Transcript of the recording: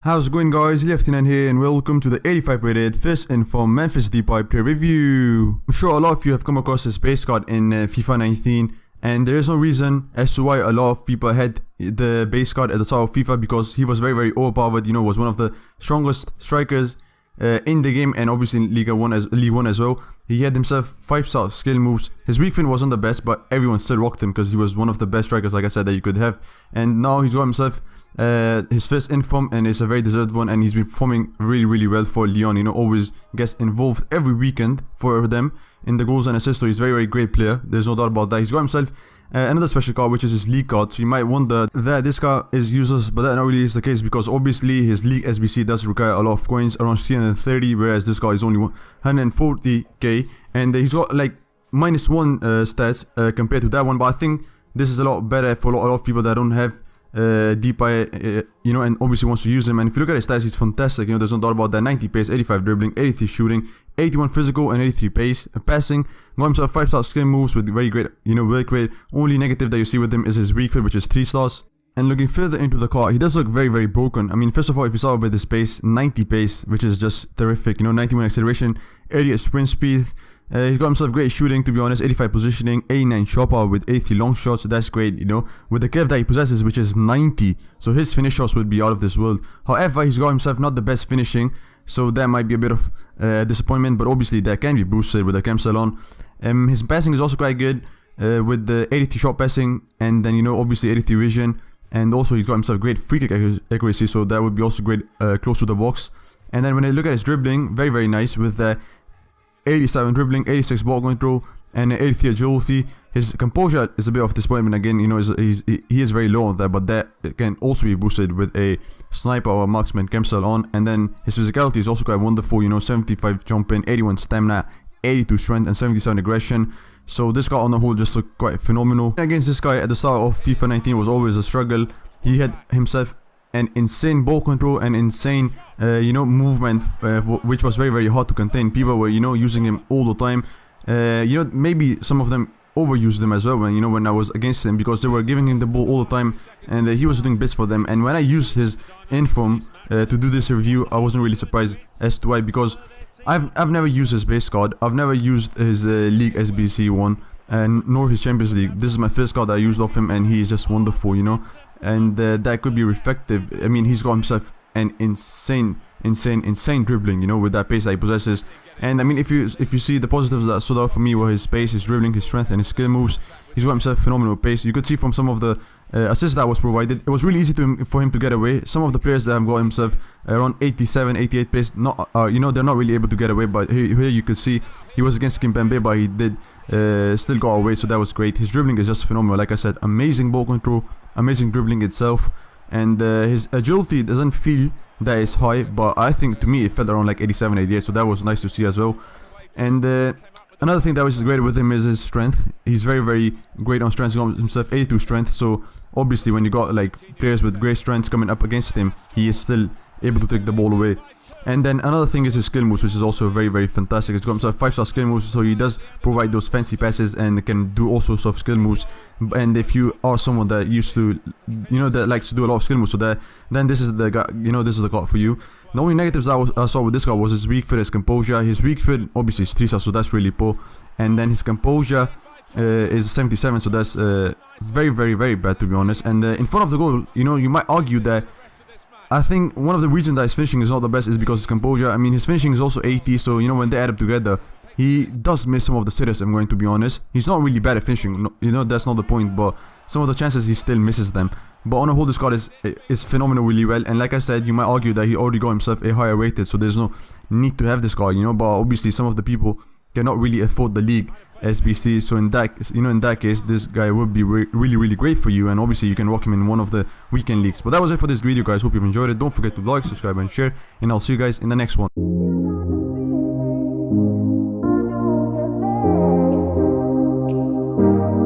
How's it going, guys? Lieutenant here, and welcome to the 85 rated First Inform Memphis Depay player review. I'm sure a lot of you have come across this base card in FIFA 19, and there is no reason as to why a lot of people had the base card at the start of FIFA, because he was very overpowered. Was one of the strongest strikers in the game, and obviously in League 1 as well. He had himself 5-star skill moves. His weak fin wasn't the best, but everyone still rocked him because he was one of the best strikers, like I said, that you could have. And now he's got himself his first inform, and it's a very deserved one, and he's been performing really well for Lyon. Always gets involved every weekend for them in the goals and assists, so he's a very great player. There's no doubt about that. He's got himself another special card, which is his league card, so you might wonder that this card is useless, but that not really is the case, because obviously his league SBC does require a lot of coins, around 330, whereas this card is only 140k, and he's got like -1 stats compared to that one. But I think this is a lot better for a lot of people that don't have Depay, and obviously wants to use him. And if you look at his stats, he's fantastic. There's no doubt about that. 90 pace, 85 dribbling, 83 shooting, 81 physical, and 83 pace. Passing, got himself 5-star skill moves with very great, work rate. Only negative that you see with him is his weak foot, which is 3 stars. And looking further into the card, he does look very broken. I mean, first of all, if you start with his pace, 90 pace, which is just terrific. 91 acceleration, 88 sprint speed. He's got himself great shooting, to be honest, 85 positioning, 89 shot power with 80 long shots, so that's great, with the curve that he possesses, which is 90, so his finish shots would be out of this world. However, he's got himself not the best finishing, so that might be a bit of disappointment, but obviously that can be boosted with the chem cell on. His passing is also quite good, with the 83 shot passing, and then obviously 83 vision, and also he's got himself great free kick accuracy, so that would be also great close to the box. And then when I look at his dribbling, very nice, with 87 dribbling, 86 ball control, and 83 agility. His composure is a bit of disappointment again. He is very low on that, but that can also be boosted with a sniper or marksman chem cell on. And then his physicality is also quite wonderful. 75 jumping, 81 stamina, 82 strength, and 77 aggression. So this guy on the whole just looked quite phenomenal. Against this guy at the start of FIFA 19 was always a struggle. He had himself an insane ball control and insane movement, which was very hard to contain. People were using him all the time. Maybe some of them overused him as well when I was against him, because they were giving him the ball all the time, and he was doing bits for them. And when I used his inform to do this review, I wasn't really surprised as to why, because I've never used his base card. I've never used his league SBC one, and nor his Champions League. This is my first card that I used off him, and he is just wonderful, and that could be reflective. I mean, he's got himself an insane dribbling, with that pace that he possesses. And I mean, if you see the positives that stood out for me were his pace, his dribbling, his strength, and his skill moves. He's got himself phenomenal pace. You could see from some of the assists that was provided, it was really easy for him to get away. Some of the players that have got himself around 87, 88 pace, they're not really able to get away. But here you could see he was against Kimpembe, but he did still got away, so that was great. His dribbling is just phenomenal. Like I said, amazing ball control, amazing dribbling itself, and his agility doesn't feel that is high, but I think to me it felt around like 87, 88, so that was nice to see as well. And another thing that was great with him is his strength. He's very great on strength. He got himself 82 strength, so obviously when you got like players with great strengths coming up against him, he is still able to take the ball away. And then another thing is his skill moves, which is also very fantastic. He's got himself 5-star skill moves, so he does provide those fancy passes and can do all sorts of skill moves. And if you are someone that used to, that likes to do a lot of skill moves, so then this is the guy, this is the card for you. The only negatives I saw with this guy was his weak foot, his composure. His weak foot obviously is 3-star, so that's really poor. And then his composure is 77, so that's very bad, to be honest. And in front of the goal, you might argue that I think one of the reasons that his finishing is not the best is because his composure. I mean, his finishing is also 80, so when they add up together, he does miss some of the sitters, I'm going to be honest. He's not really bad at finishing, that's not the point, but some of the chances he still misses them. But on a whole, this card is phenomenal really well, and like I said, you might argue that he already got himself a higher rated, so there's no need to have this card, but obviously some of the people cannot really afford the league SBC, so in that case, this guy would be really great for you, and obviously you can rock him in one of the weekend leagues. But that was it for this video, guys. Hope you've enjoyed it. Don't forget to like, subscribe, and share, and I'll see you guys in the next one.